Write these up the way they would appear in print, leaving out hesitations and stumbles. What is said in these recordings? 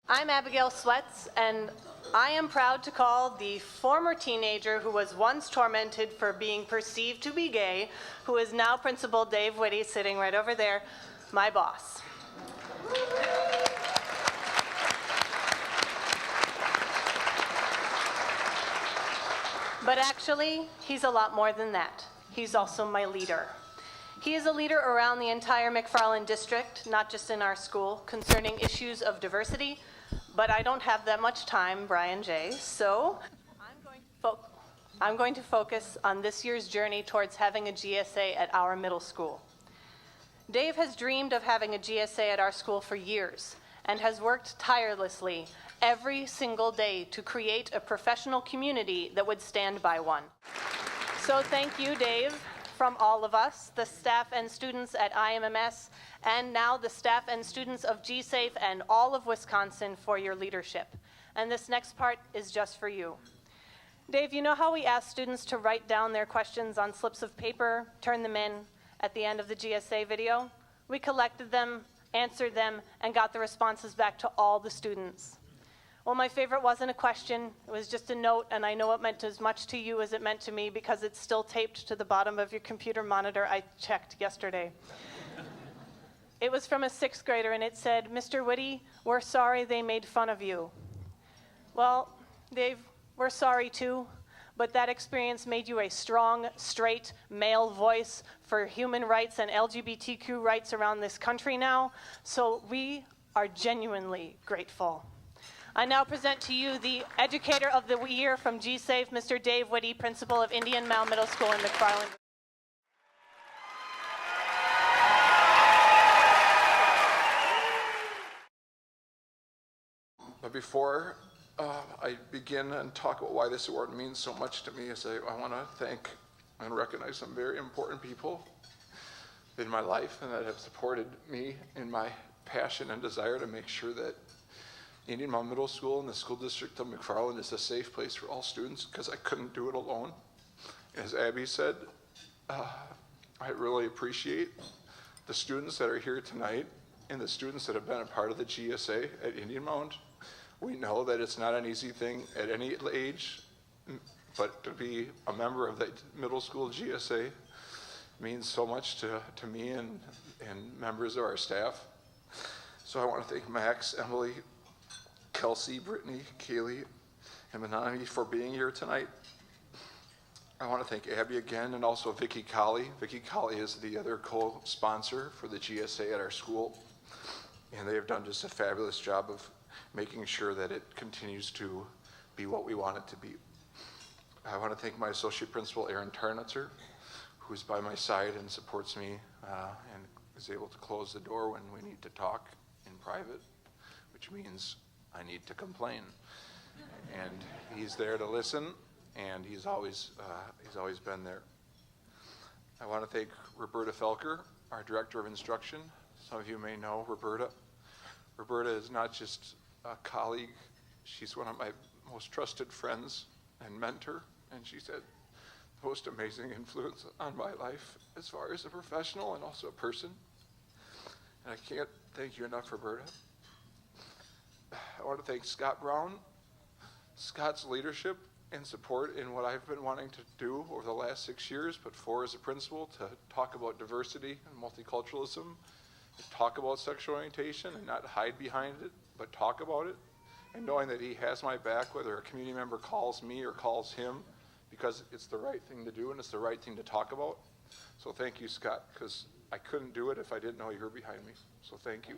I'm Abigail Sweats, and I am proud to call the former teenager who was once tormented for being perceived to be gay, who is now Principal Dave Witte, sitting right over there, my boss. But actually, he's a lot more than that. He's also my leader. He is a leader around the entire McFarland district, not just in our school, concerning issues of diversity. But I don't have that much time, Brian J., so I'm going to focus on this year's journey towards having a GSA at our middle school. Dave has dreamed of having a GSA at our school for years and has worked tirelessly every single day to create a professional community that would stand by one. So thank you, Dave, from all of us, the staff and students at IMMS, and now the staff and students of GSAFE and all of Wisconsin for your leadership. And this next part is just for you. Dave, you know how we ask students to write down their questions on slips of paper, turn them in at the end of the GSA video? We collected them, answered them, and got the responses back to all the students. Well, my favorite wasn't a question, it was just a note, and I know it meant as much to you as it meant to me because it's still taped to the bottom of your computer monitor. I checked yesterday. It was from a 6th grader, and it said, "Mr. Witte, we're sorry they made fun of you." Well, Dave, we're sorry too, but that experience made you a strong, straight, male voice for human rights and LGBTQ rights around this country now, so we are genuinely grateful. I now present to you the Educator of the Year from GSAFE, Mr. Dave Witte, Principal of Indian Mound Middle School in McFarland. But before I begin and talk about why this award means so much to me, I want to thank and recognize some very important people in my life and that have supported me in my passion and desire to make sure that Indian Mound Middle School and the school district of McFarland is a safe place for all students, because I couldn't do it alone. As Abby said, I really appreciate the students that are here tonight and the students that have been a part of the GSA at Indian Mound. We know that it's not an easy thing at any age, but to be a member of the middle school GSA means so much to me and members of our staff. So I want to thank Max, Emily, Kelsey, Brittany, Kaylee, and Manami for being here tonight. I want to thank Abby again, and also Vicki Colley. Vicki Colley is the other co-sponsor for the GSA at our school, and they have done just a fabulous job of making sure that it continues to be what we want it to be. I want to thank my associate principal, Aaron Tarnitzer, who's by my side and supports me and is able to close the door when we need to talk in private, which means I need to complain. And he's there to listen, and he's always been there. I want to thank Roberta Felker, our Director of Instruction. Some of you may know Roberta. Roberta is not just a colleague, she's one of my most trusted friends and mentor, and she's had the most amazing influence on my life as far as a professional and also a person. And I can't thank you enough, Roberta. I want to thank Scott Brown. Scott's leadership and support in what I've been wanting to do over the last 6 years, but 4 as a principal, to talk about diversity and multiculturalism, to talk about sexual orientation and not hide behind it, but talk about it, and knowing that he has my back whether a community member calls me or calls him, because it's the right thing to do and it's the right thing to talk about. So thank you, Scott, because I couldn't do it if I didn't know you were behind me. So thank you.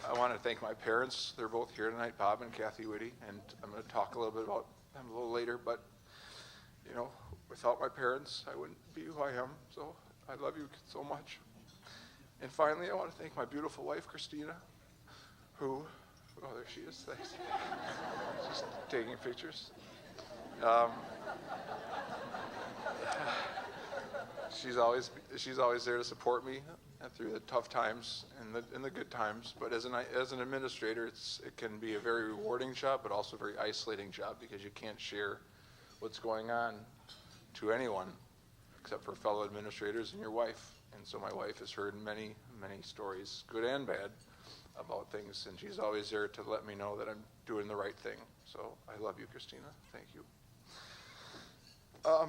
I want to thank my parents. They're both here tonight, Bob and Kathy Witte, and I'm going to talk a little bit about them a little later, but you know, without my parents, I wouldn't be who I am, so I love you so much. And finally, I want to thank my beautiful wife, Christina, who, oh, there she is, thanks. She's taking pictures. She's always there to support me through the tough times and the good times. But as an administrator, it can be a very rewarding job, but also a very isolating job, because you can't share what's going on to anyone except for fellow administrators and your wife. And so my wife has heard many, many stories, good and bad, about things, and she's always there to let me know that I'm doing the right thing. So I love you, Christina. Thank you.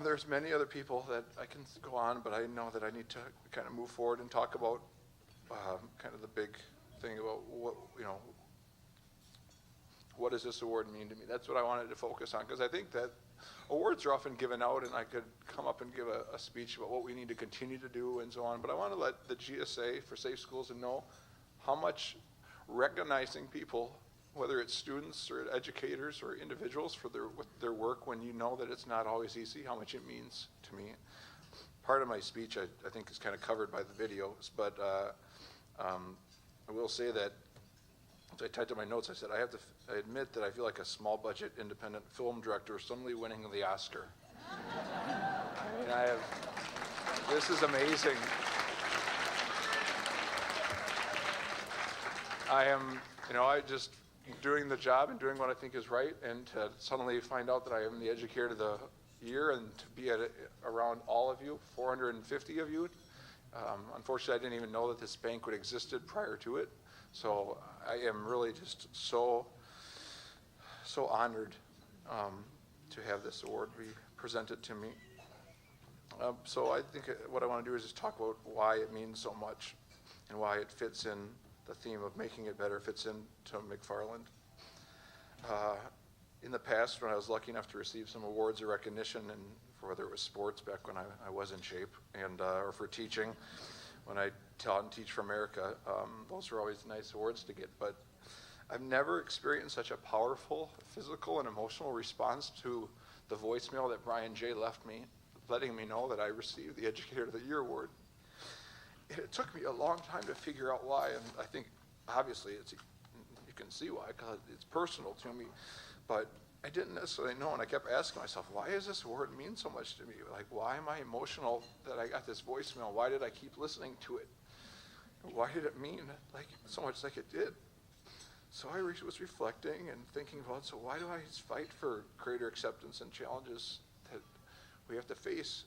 There's many other people that I can go on, but I know that I need to kind of move forward and talk about kind of the big thing about what does this award mean to me? That's what I wanted to focus on, because I think that awards are often given out, and I could come up and give a speech about what we need to continue to do and so on, but I want to let the GSA for Safe Schools know how much recognizing people, whether it's students or educators or individuals, for their work when you know that it's not always easy, how much it means to me. Part of my speech, I think, is kind of covered by the videos, but I will say that as I typed in my notes, I said, I admit that I feel like a small budget independent film director suddenly winning the Oscar. I mean, this is amazing. I am, I just doing the job and doing what I think is right, and to suddenly find out that I am the educator of the year and to be around all of you, 450 of you. Unfortunately, I didn't even know that this banquet existed prior to it. So I am really just so honored to have this award be presented to me. So I think what I want to do is just talk about why it means so much and why it fits in the theme of making it better, fits into McFarland. In the past, when I was lucky enough to receive some awards or recognition, and for whether it was sports back when I was in shape, and or for teaching, when I taught and teach for America, those were always nice awards to get. But I've never experienced such a powerful physical and emotional response to the voicemail that Brian J. left me, letting me know that I received the Educator of the Year award. It took me a long time to figure out why, and I think obviously you can see why, because it's personal to me, but I didn't necessarily know, and I kept asking myself, why does this award mean so much to me? Like, why am I emotional that I got this voicemail? Why did I keep listening to it? Why did it mean like so much like it did? So I was reflecting and thinking about, so why do I fight for greater acceptance and challenges that we have to face?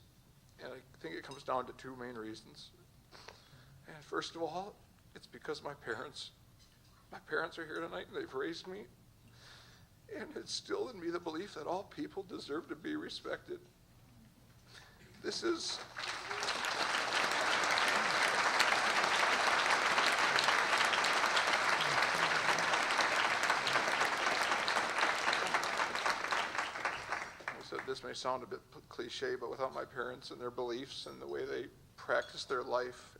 And I think it comes down to two main reasons. And first of all, it's because my parents are here tonight, and they've raised me and instilled in me the belief that all people deserve to be respected. This is this may sound a bit cliche, but without my parents and their beliefs and the way they practice their life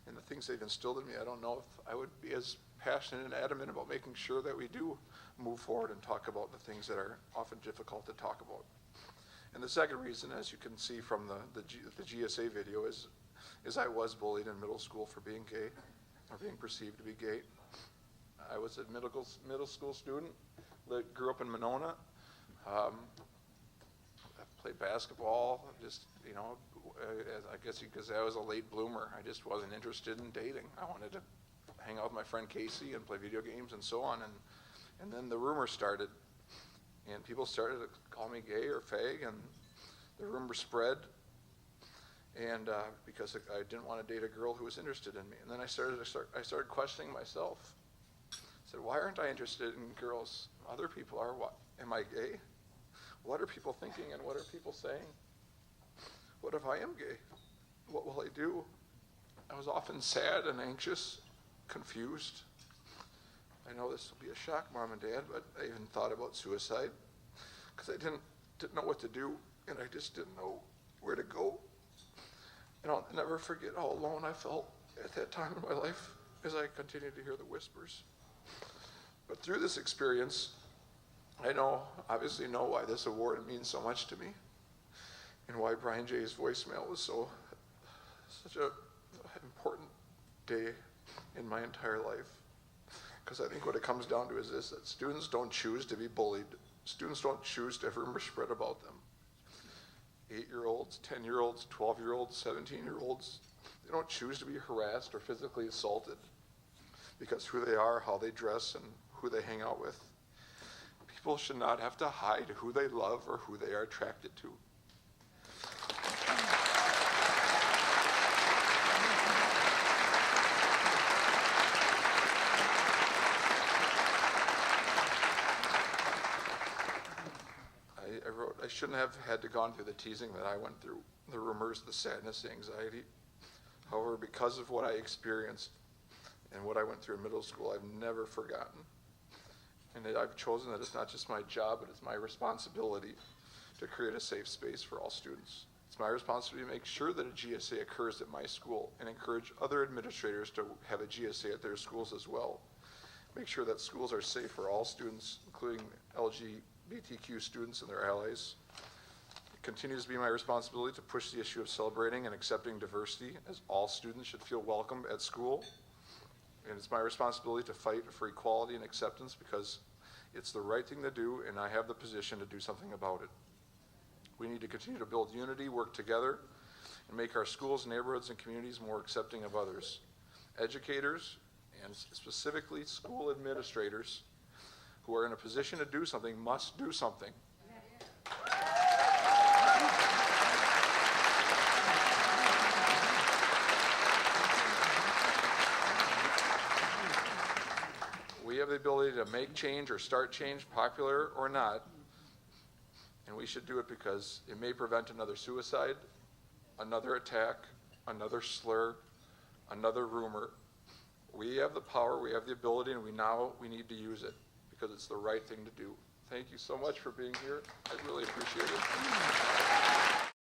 and the things they've instilled in me, I don't know if I would be as passionate and adamant about making sure that we do move forward and talk about the things that are often difficult to talk about. And the second reason, as you can see from the GSA video, is I was bullied in middle school for being gay, or being perceived to be gay. I was a middle school student that grew up in Monona. I played basketball, just, I guess because I was a late bloomer. I just wasn't interested in dating. I wanted to hang out with my friend Casey and play video games and so on. And then the rumors started, and people started to call me gay or fag, and the rumor spread. And because I didn't want to date a girl who was interested in me. And then I started questioning myself. I said, why aren't I interested in girls? Other people are. What? Am I gay? What are people thinking, and what are people saying? What if I am gay? What will I do? I was often sad and anxious, confused. I know this will be a shock, Mom and Dad, but I even thought about suicide because I didn't know what to do, and I just didn't know where to go. And I'll never forget how alone I felt at that time in my life as I continued to hear the whispers. But through this experience, I obviously know why this award means so much to me, and why Brian J's voicemail was such an important day in my entire life. Because I think what it comes down to is this, that students don't choose to be bullied. Students don't choose to have rumors spread about them. 8-year-olds, 10-year-olds, 12-year-olds, 17-year-olds, they don't choose to be harassed or physically assaulted because who they are, how they dress, and who they hang out with. People should not have to hide who they love or who they are attracted to. shouldn't have had to gone through the teasing that I went through, the rumors, the sadness, the anxiety. However, because of what I experienced and what I went through in middle school, I've never forgotten. And that I've chosen that it's not just my job, but it's my responsibility to create a safe space for all students. It's my responsibility to make sure that a GSA occurs at my school and encourage other administrators to have a GSA at their schools as well. Make sure that schools are safe for all students, including LGBTQ students and their allies. It continues to be my responsibility to push the issue of celebrating and accepting diversity, as all students should feel welcome at school. And it's my responsibility to fight for equality and acceptance because it's the right thing to do, and I have the position to do something about it. We need to continue to build unity, work together, and make our schools, neighborhoods, and communities more accepting of others. Educators, and specifically school administrators, who are in a position to do something must do something. We have the ability to make change or start change, popular or not, and we should do it because it may prevent another suicide, another attack, another slur, another rumor. We have the power, we have the ability, and we need to use it because it's the right thing to do. Thank you so much for being here. I really appreciate it.